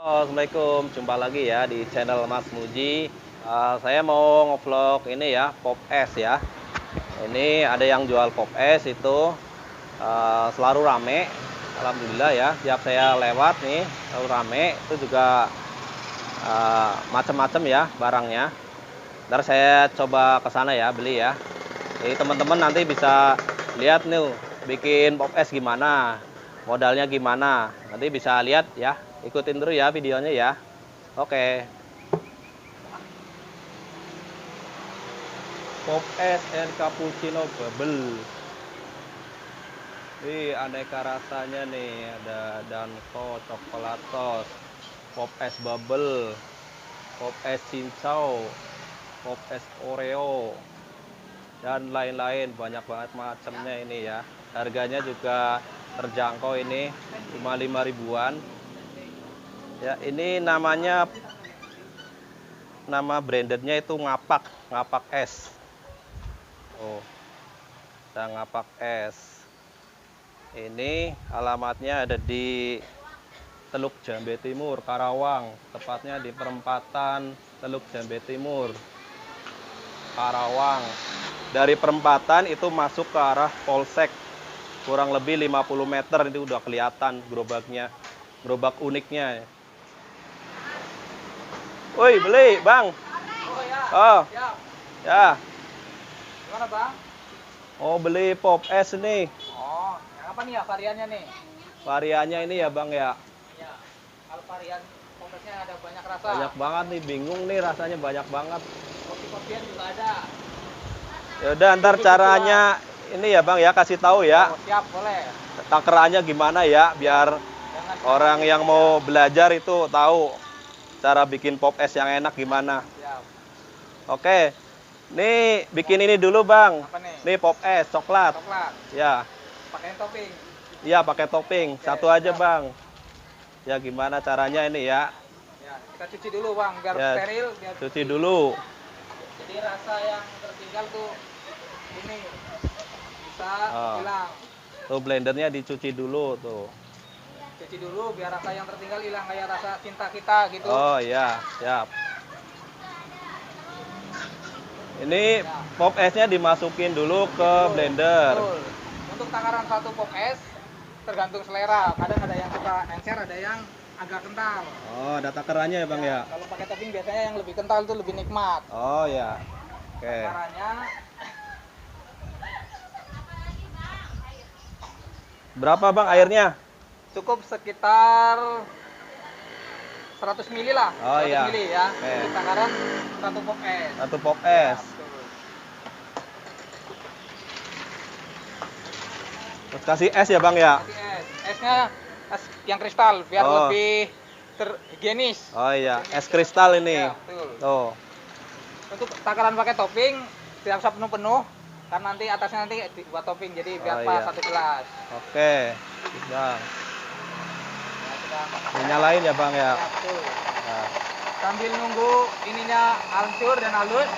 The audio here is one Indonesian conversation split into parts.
Assalamualaikum, jumpa lagi ya di channel Mas Muji. Saya mau ngevlog ini ya, pop es ya. Ini ada yang jual pop es itu selalu rame. Alhamdulillah ya, tiap saya lewat nih selalu rame. Itu juga macam-macam ya barangnya. Ntar saya coba ke sana ya beli ya. Jadi teman-teman nanti bisa lihat nih bikin pop es gimana, modalnya gimana. Nanti bisa lihat ya. Ikutin terus ya videonya ya. Oke. Pop es and cappuccino bubble. Aneka rasanya nih, ada danko, coklat tos, pop es bubble, pop es cincau, pop es oreo, dan lain-lain. Banyak banget macamnya ini ya. Harganya juga terjangkau ini, cuma 5 ribuan. Ya, ini nama brandednya itu ngapak es. Oh, ada ngapak es. Ini alamatnya ada di Teluk Jambe Timur, Karawang. Tepatnya di perempatan Teluk Jambe Timur, Karawang. Dari perempatan itu masuk ke arah Polsek. Kurang lebih 50 meter itu udah kelihatan gerobaknya. Gerobak uniknya. Woi, beli, Bang. Oh ya. Oh, Siap. ya. Gimana, Bang? Oh, beli pop es nih. Oh, yang apa nih ya variannya nih? Variannya ini ya, Bang ya. Ya. Kalau varian kompresnya ada banyak rasa. Banyak banget nih, bingung nih rasanya banyak banget. Kopi-kopian juga ada. Ya udah, ntar caranya ini ya, Bang ya, kasih tahu ya. Oh, siap, boleh. Takarannya gimana ya, biar Jangan orang yang mau belajar itu tahu cara bikin pop es yang enak gimana. Siap. Oke. Nih, bikin ini dulu, Bang. Apa nih? Nih pop es coklat. Coklat. Ya. Pakai topping. Iya, pakai topping. Oke, Satu aja, siap. Bang. Ya, gimana caranya ini ya? Ya, kita cuci dulu, Bang, biar Ya, steril, biar cuci dulu. Jadi rasa yang tertinggal tuh ini bisa Oh. hilang. Tuh blendernya dicuci dulu tuh. Cuci dulu biar rasa yang tertinggal hilang, kayak rasa cinta kita gitu. Oh iya, siap. Ini pop esnya dimasukin dulu ke blender. Betul. Untuk takaran satu pop es tergantung selera. Kadang ada yang suka encer, ada yang agak kental. Oh, ada takarannya ya, Bang ya? Kalau pakai topping biasanya yang lebih kental itu lebih nikmat. Oh ya. Oke. Takarannya Berapa, Bang, airnya? cukup sekitar 100 ml lah. Oh, 100 iya. ml ya. Oke. Untuk takaran satu pop es. Satu pop es. Betul. Terus kasih es ya, Bang ya? Kasih es. Esnya es yang kristal biar Oh. lebih terhigienis. Oh iya, es kristal ini. Ya, betul. Tuh. Untuk takaran pakai topping tidak usah penuh-penuh karena nanti atasnya nanti dibuat topping jadi biar Oh, pas iya. satu gelas. Oke. Bang. Ya, kita Dinyalain ya, Bang ya? ya, betul. Nah. Sambil nunggu ininya hancur dan halus,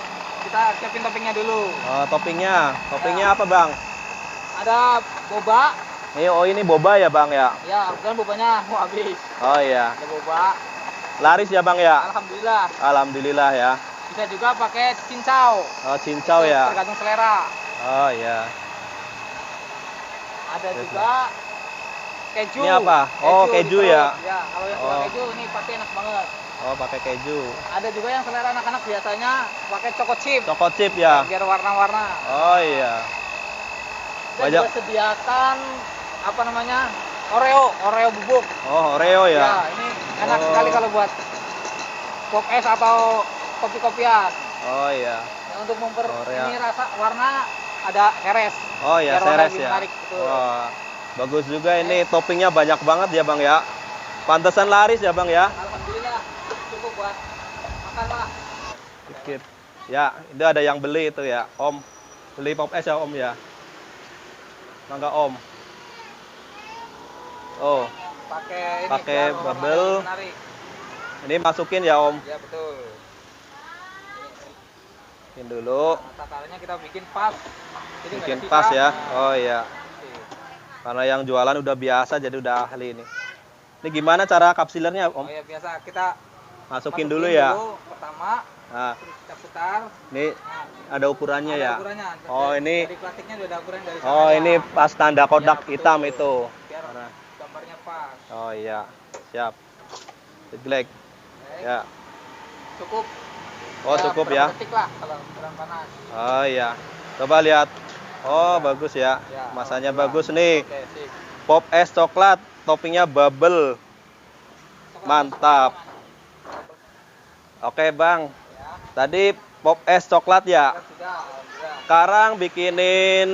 kita siapin toppingnya dulu. Oh, toppingnya. Toppingnya apa, Bang? Ada boba, Ini boba ya, Bang ya? ya kebetulan bobanya mau habis. Oh iya. Ada boba, Laris ya, Bang ya? alhamdulillah. Alhamdulillah ya. Bisa juga pakai cincau. Oh, cincau Itu ya. tergantung selera. Oh iya. Ada Yes, juga keju. Ini apa? Oh, keju diparut. ya? Ya, kalau yang suka Oh. keju ini pasti enak banget. Oh, pakai keju. Ada juga yang selera anak-anak biasanya pakai choco chip. Choco chip ya. Biar warna-warna. Oh iya. Dan Banyak. juga sediakan apa namanya? Oreo bubuk. Oh, Oreo Ya, ya. ini enak Oh. sekali kalau buat pop es atau kopi-kopian. Oh iya. Nah, untuk Oreo. ini rasa warna ada heres. Oh iya, Biar warna seres lebih ya. menarik, betul. Wah, bagus juga ini toppingnya banyak banget ya, Bang ya. Pantesan laris ya, Bang ya. Alhamdulillah cukup buat makan lah. Dikit. Ya, itu ada yang beli itu ya, Om. Beli pop es ya, Om ya. Mangga, Om. Oh, Pakai ini Pakai biar warnanya bubble. lebih menarik. ini masukin ya, Om. Ya betul. Bikin dulu. Nah, takarannya kita bikin pas. Jadi nggak Bikin ada pas sisa. ya. Nah, Oh iya. oke. Karena yang jualan udah biasa jadi udah ahli ini. Ini gimana cara kapsilernya, Oh Om? ya biasa kita Masukin dulu ya. Pertama, Nah, terus kita putar. ini Nah, ada ukurannya ada ya. ukurannya. Oh, ini. Dari plastiknya udah ada ukuran dari sana. Oh, ini pas tanda kodak Ya, hitam betul. itu. Biar gambarnya pas. Oh iya, siap. Jelek. Oke. Ya. Cukup. Oh, cukup ya. Detik lah kalau kurang panas. Oh iya. Coba lihat. Oh, bagus ya. Ya, Masanya alhamdulillah. bagus nih. Oke, sip. Pop es coklat, toppingnya bubble. Mantap. Oke, Bang. Ya, Tadi pop es coklat ya. sudah, alhamdulillah. Sekarang bikinin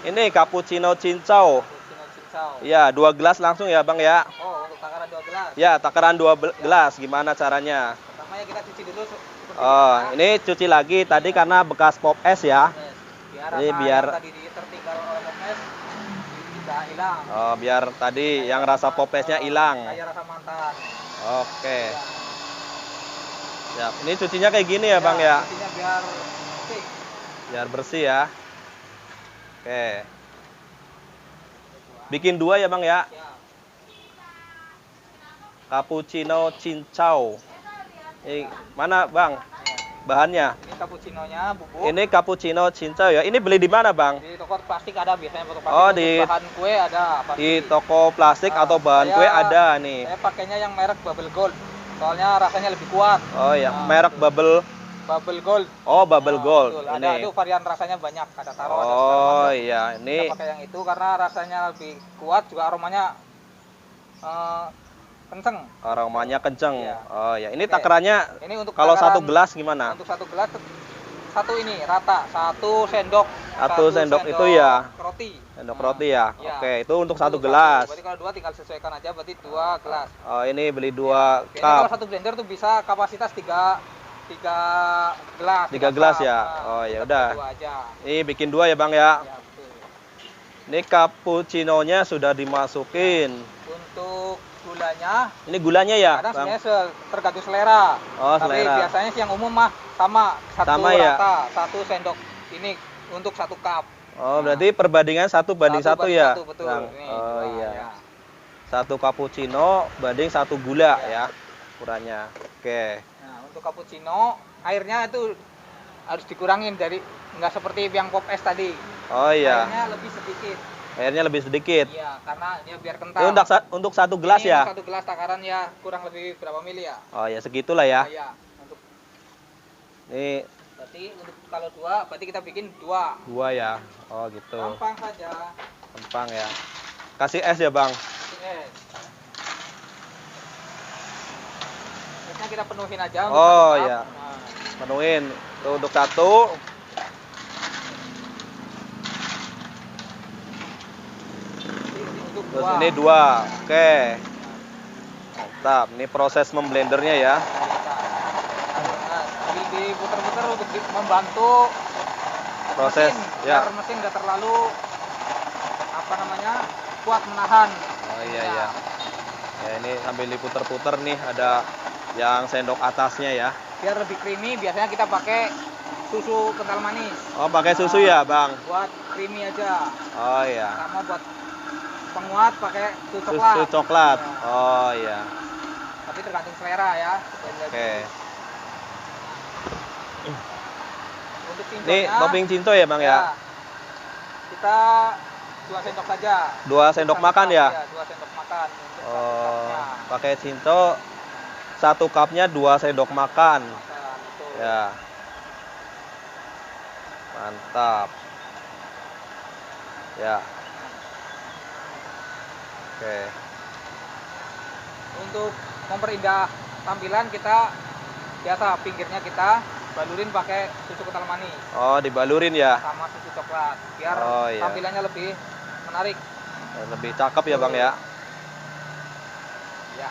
ini cappuccino cincau. Cappuccino cincau. Ya, 2 gelas langsung ya, Bang ya. Oh, untuk takaran 2 gelas. Ya, takaran 2 gelas. Gimana caranya? Pertama ya kita cuci dulu seperti Oh, biasa. ini cuci lagi tadi karena bekas pop es ya. Yes. Biar Jadi rasa biar- yang tadi tertinggal oleh popes tidak hilang. Oh, biar tadi yang rasa pop esnya hilang. Kayak rasa mantan. Oke. Siap. Ini cucinya kayak gini ya, Bang ya. Cucinya biar bersih. Biar bersih ya. Oke. Bikin 2 ya, Bang ya. Ya. Cappuccino cincau. Ini mana, Bang? Bahannya? Ini cappuccinonya bubuk. Ini cappuccino cincau ya. Ini beli di mana, Bang? Di toko plastik ada biasanya toko plastik. Oh, Untuk di- bahan kue ada pasti. Di toko plastik Ah, atau bahan saya- kue ada nih. Saya pakainya yang merek Bubble Gold. Soalnya rasanya lebih kuat. Oh ya, Nah, merek betul. Bubble. Bubble Gold. Oh, Bubble Nah, Gold. betul. Ada Ini. itu varian rasanya banyak, ada taro, ada segala Oh macam. iya, ini Kita pakai yang itu karena rasanya lebih kuat, juga aromanya kenceng. aromanya kenceng. Iya. Oh ya, ini Oke. takarannya Ini untuk kalau takaran- 1 gelas gimana? Untuk 1 gelas satu ini rata, 1 sendok. 1 sendok itu ya? Roti. Sendok Nah, roti ya. iya. Oke, itu untuk Itu 1 gelas. Berarti kalau 2 tinggal sesuaikan aja, berarti 2 gelas. Oh, ini beli 2 Biasanya kalau cup. satu blender tuh bisa kapasitas 3 gelas. 3 gelas cup. ya? Nah, Oh, ya kita udah. pakai 2 aja. Ini bikin 2 ya, Bang ya. Ya, betul. Ini cappuccino-nya sudah dimasukin. Untuk gulanya, Ini gulanya ya, kadang Bang? sebenarnya tergantung selera. Oh, Tapi selera. biasanya sih yang umum mah sama, satu Sama ya? rata, 1 sendok ini untuk 1 cup. Oh, berarti perbandingan 1 banding 1 banding ya? satu, betul. Bang? Ini, Oh dua, iya. ya. 1 cappuccino banding 1 gula Iya. ya. Ukurannya. Oke. Nah, untuk cappuccino airnya itu harus dikurangin dari nggak seperti yang pop es tadi. Oh iya. Airnya lebih sedikit. Airnya lebih sedikit. Iya, karena ya biar kental. Itu untuk 1 gelas Ini ya? untuk 1 gelas takaran ya kurang lebih berapa mili ya? Oh ya, segitulah ya. Iya. Untuk Ini berarti untuk kalau 2 berarti kita bikin 2. 2 ya. Oh gitu. Gampang saja. Gampang ya. Kasih es ya, Bang. Es. Esnya kita penuhin aja untuk Oh, 1 cup. iya. Nah, Penuhin. Itu untuk 1. untuk Terus 2. ini 2. Oke. Mantap. Ini proses memblendernya ya. Nah, sambil diputer-puter untuk membantu Proses mesin, ya. biar mesin nggak terlalu apa namanya kuat menahan. Oh iya Ya. ya. Ya ini sambil diputer-puter nih ada yang sendok atasnya ya. Biar lebih creamy biasanya kita pakai susu kental manis. Oh, pakai susu ya, Bang? Buat creamy aja. Oh iya. Sama buat penguat pakai susu coklat. Susu coklat. Ya. Oh iya. Tapi tergantung selera ya. Oke. Untuk Ini cinconya, topping cinto ya, Bang ya? kita 2 sendok saja. 2 sendok Satu makan cup, ya? 2 sendok makan untuk satu Oh, cupnya. pakai cinto 1 cupnya 2 sendok makan. Makan, betul. Ya. Mantap. Ya. Oke. Untuk memperindah tampilan kita biasa pinggirnya kita balurin pakai susu kental manis Oh, dibalurin ya. sama susu coklat biar Oh, iya. tampilannya lebih menarik. Lebih cakep ya, Bang ya. Ya.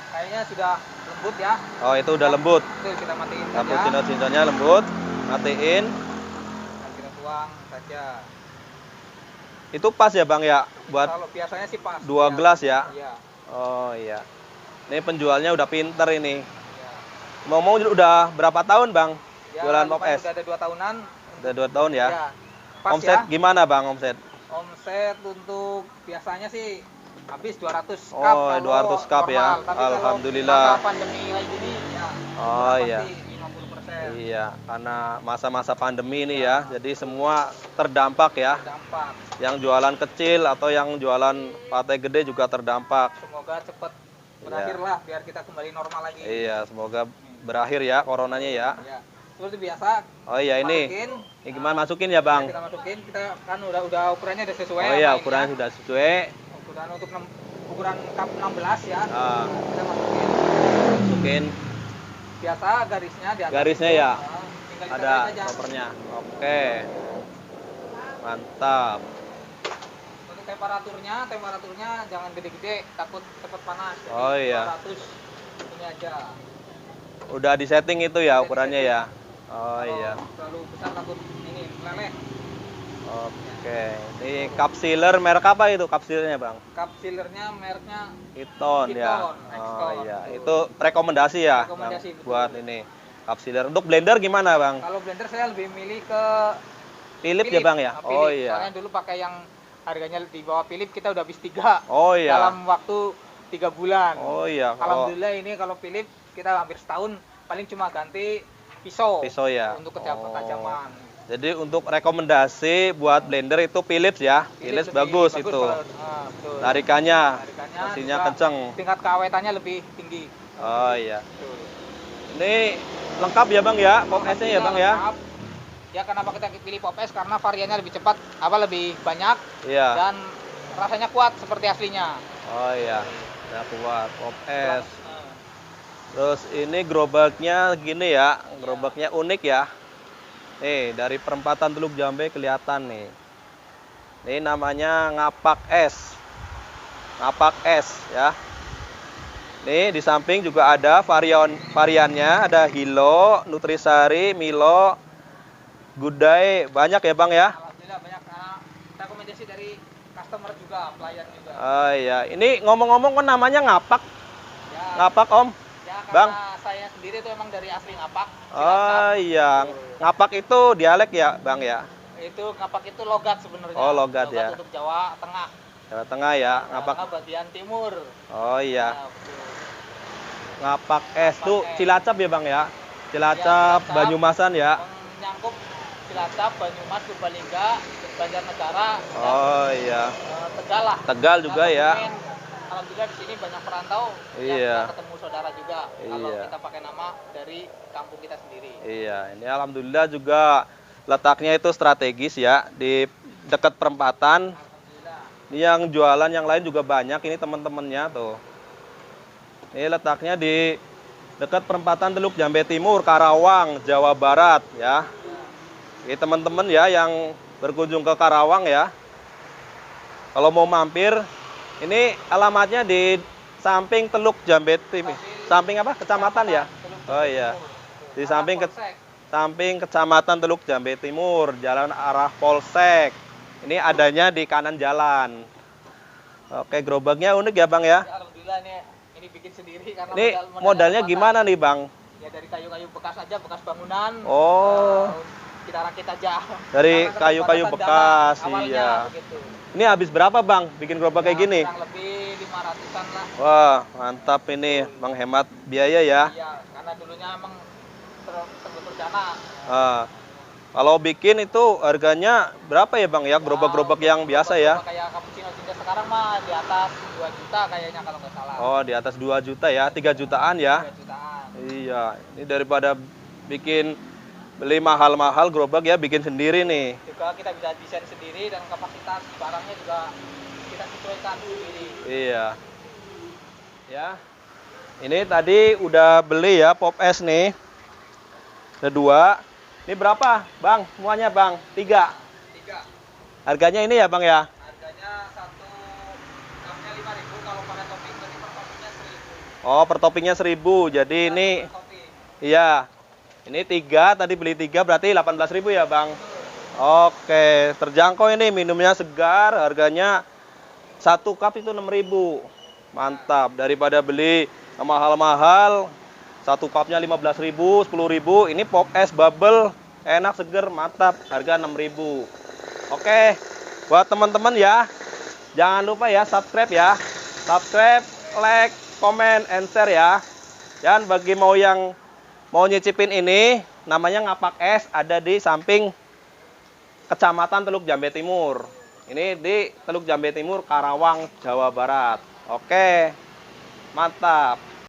Kayaknya sudah lembut ya. Oh, itu udah lembut. Itu kita matiin saja. Cappuccino cintonya lembut. Matiin. Dan kita tuang saja. Itu pas ya, Bang ya, buat Kalau biasanya sih pas. 2 Iya. gelas ya. Iya. Oh iya. Ini penjualnya udah pinter ini. Iya. Ngomong udah berapa tahun, Bang? Ya, Jualan pop lumayan es. Udah ada 2 tahunan. Udah 2 tahun ya. Iya. Pas Omset ya. gimana, Bang, omset? Omset untuk biasanya sih habis 200 cup. Oh, kalau 200 cup ya. normal. Tapi Alhamdulillah. kalau masa pandemi kayak gini ya Oh iya. pasti 50%. Iya, karena masa-masa pandemi ini ya. Jadi semua terdampak ya. Dampak. Yang jualan kecil atau yang jualan partai gede juga terdampak. Semoga cepat berakhir lah biar kita kembali normal lagi. Iya, semoga berakhir ya coronanya ya. Ya. Seperti biasa. Oh iya ini. Masukin. Ini gimana masukin ya, Bang? Kita masukin, kita kan udah ukurannya udah sesuai. Oh iya, sama ukurannya ininya. sudah sesuai. Ukuran untuk ukuran cup 16 ya. Ah, Kita masukin. masukin Biasa garisnya di atas. garisnya itu, ya. tinggal kita Ada tarik aja. kopernya. Oke. Mantap. Untuk temperaturnya jangan gede-gede, takut cepat panas. Jadi Oh iya. 200 ini aja. Udah di setting itu ya Udah ukurannya di-setting. ya. Oh Kalau iya. terlalu besar takut ini meleleh. Oke. Ini cup sealer merek apa itu cup sealernya, Bang? Cup sealernya mereknya Iton ya. Iton, Oh Exton. iya. Itu rekomendasi ya, Rekomendasi, Bang, betul. buat ini cup sealer. Untuk blender gimana, Bang? kalau blender saya lebih milih ke Philips ya, Bang ya? Nah, Oh Philips. iya. Soalnya dulu pakai yang harganya di bawah Philips kita udah habis 3 Oh iya. dalam waktu 3 bulan. Oh iya. Kalau Alhamdulillah ini kalau Philips kita hampir setahun paling cuma ganti pisau. pisau ya. Untuk Oh. ketajaman. Jadi untuk rekomendasi buat blender itu Philips ya. Philips lebih bagus itu. betul. Tarikannya, Tarikannya mesinnya juga kenceng. tingkat keawetannya lebih tinggi. Oh iya. Betul. Ini lengkap ya, Bang ya? Pop S-nya ya, Bang ya? Lengkap. Ya kenapa kita pilih Pop S karena variannya lebih cepat, lebih banyak Iya. dan rasanya kuat seperti aslinya. Oh iya. Ya kuat Pop S. Eh, Terus ini gerobaknya gini ya. Gerobaknya unik ya. Nih, dari perempatan Teluk Jambe kelihatan nih. Ini namanya ngapak es. Ngapak es ya. Nih di samping juga ada variannya, ada Hilo, Nutrisari, Milo, Gudai, banyak ya, Bang ya? Alhamdulillah banyak rekomendasi dari customer juga, pelayan juga. Oh iya, ini ngomong-ngomong kan namanya ngapak. Ya, Ngapak, Om. ya karena Bang. saya sendiri itu emang dari asli Ngapak. Oh Cilacap. iya, ngapak itu dialek ya, Bang ya? Itu Ngapak itu logat sebenarnya. Oh, logat ya. Untuk Jawa Tengah. Jawa Tengah ya, ngapak. Tengah bagian timur. Oh iya, Ya, betul. ngapak es tuh es. Cilacap ya, Bang ya? Cilacap, Cilacap. Banyumasan ya? Menyangkup Cilacap, Banyumas, Purbalingga, Banjarnegara, dan Oh iya, Tegal lah. Tegal juga Nah, ya? mungkin, alhamdulillah di sini banyak perantau yang Iya. bisa ketemu saudara juga kalau Iya. kita pakai nama dari kampung kita sendiri. Iya, ini alhamdulillah juga letaknya itu strategis ya, di dekat perempatan. Alhamdulillah. Ini yang jualan yang lain juga banyak, ini teman-temannya tuh. Ini letaknya di dekat perempatan Teluk Jambe Timur, Karawang, Jawa Barat ya. Ini teman-teman ya yang berkunjung ke Karawang ya. Kalau mau mampir, ini alamatnya di samping Teluk Jambe Timur. Samping apa? Kecamatan ya? Oh iya. Di samping samping Kecamatan Teluk Jambe Timur, jalan arah Polsek. Ini adanya di kanan jalan. Oke, gerobaknya unik ya, Bang ya? Ya, alhamdulillah ini bikin sendiri karena Ini modalnya gimana nih, Bang? Ya dari kayu-kayu bekas aja, bekas bangunan. Oh. Kita rakit aja. Dari Karena kayu-kayu keterbatasan bekas, dana awalnya, iya. begitu. Ini habis berapa, Bang, bikin gerobak kayak Ya, gini? kurang lebih 500-an lah. Wah, mantap ini, menghemat biaya ya. Iya, karena dulunya emang terbentur dana. Ah, kalau bikin itu harganya berapa ya, Bang ya? Gerobak-gerobak yang biasa ya? Kayak cappuccino Jinja sekarang mah di atas 2 juta kayaknya kalau nggak salah. Oh, di atas 2 juta ya, 3 jutaan ya. 3 jutaan. Iya, ini daripada bikin beli mahal-mahal gerobak ya, bikin sendiri nih. Juga kita bisa desain sendiri dan kapasitas barangnya juga kita sesuaikan sendiri. Iya. Ya. Ini tadi udah beli ya Pop S nih. Ada 2. Ini berapa, Bang? Semuanya, Bang? 3. 3. Harganya ini ya, Bang ya? Harganya satu cupnya 5.000 kalau pakai topping, berarti per toppingnya 1.000. Oh, per toppingnya 1.000. Jadi ini Per topping. iya. Ini 3, tadi beli 3 berarti 18.000 ya, Bang? Oke, terjangkau ini, minumnya segar, harganya 1 cup itu 6.000. Mantap, daripada beli mahal-mahal, 1 cupnya 15.000, 10.000, ini Pop S Bubble, enak, seger, mantap, harga 6.000. Oke, buat teman-teman ya, Jangan lupa ya subscribe ya. Subscribe, like, comment, and share ya. Dan bagi yang mau nyicipin ini, namanya Ngapak Es, ada di samping Kecamatan Teluk Jambe Timur. Ini di Teluk Jambe Timur, Karawang, Jawa Barat. Oke, mantap.